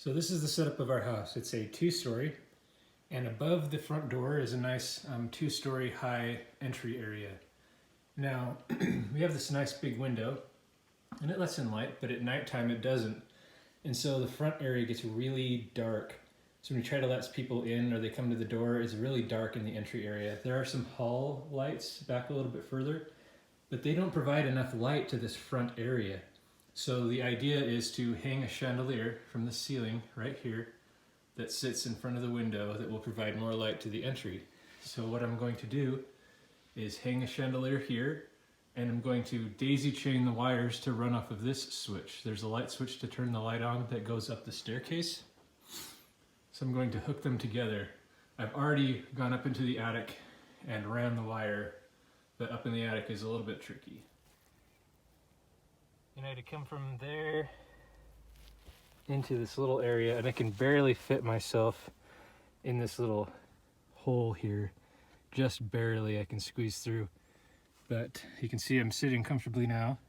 So this is the setup of our house. It's a 2-story, and above the front door is a nice 2-story high entry area. Now, we have this nice big window, and it lets in light, but at nighttime it doesn't. And so the front area gets really dark. So when you try to let people in or they come to the door, it's really dark in the entry area. There are some hall lights back a little bit further, but they don't provide enough light to this front area. So the idea is to hang a chandelier from the ceiling right here that sits in front of the window that will provide more light to the entry. So what I'm going to do is hang a chandelier here, and I'm going to daisy chain the wires to run off of this switch. There's a light switch to turn the light on that goes up the staircase. So I'm going to hook them together. I've already gone up into the attic and ran the wire, but up in the attic is a little bit tricky. You know, to come from there into this little area, and I can barely fit myself in this little hole here. Just barely I can squeeze through. But you can see I'm sitting comfortably now.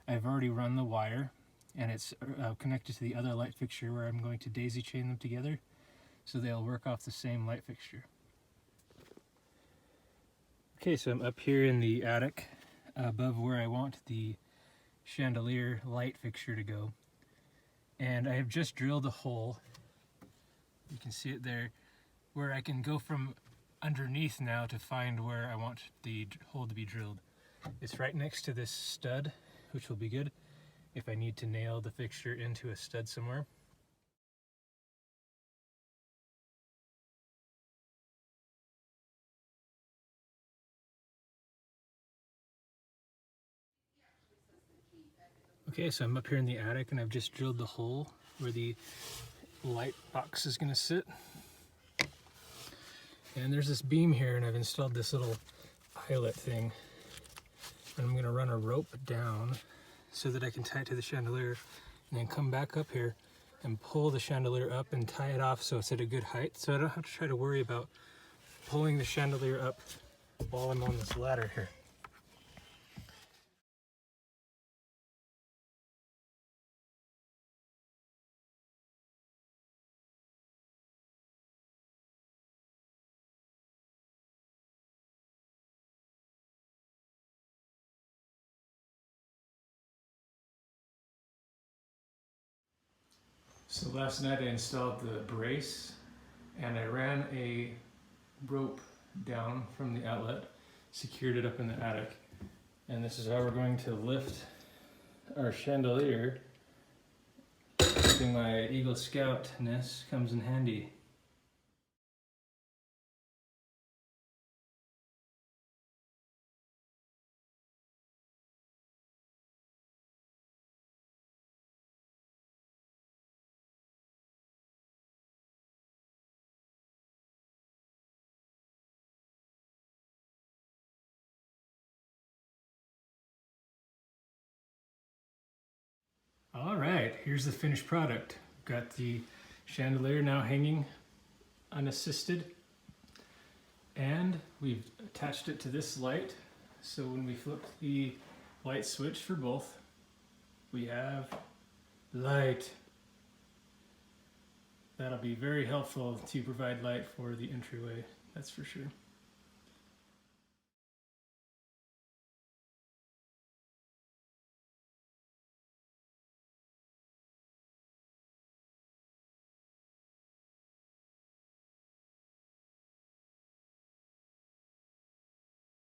I've already run the wire, and it's connected to the other light fixture where I'm going to daisy chain them together so they'll work off the same light fixture. Okay, so I'm up here in the attic above where I want the chandelier light fixture to go. And I have just drilled a hole, you can see it there, where I can go from underneath now to find where I want the hole to be drilled. It's right next to this stud, which will be good if I need to nail the fixture into a stud somewhere. Okay, so I'm up here in the attic and I've just drilled the hole where the light box is going to sit. And there's this beam here, and I've installed this little eyelet thing. And I'm going to run a rope down so that I can tie it to the chandelier, and then come back up here and pull the chandelier up and tie it off so it's at a good height. So I don't have to try to worry about pulling the chandelier up while I'm on this ladder here. So last night I installed the brace, and I ran a rope down from the outlet, secured it up in the attic, and this is how we're going to lift our chandelier. Using my Eagle Scout-ness comes in handy. All right, here's the finished product. Got the chandelier now hanging unassisted, and we've attached it to this light. So when we flip the light switch for both, we have light. That'll be very helpful to provide light for the entryway, that's for sure.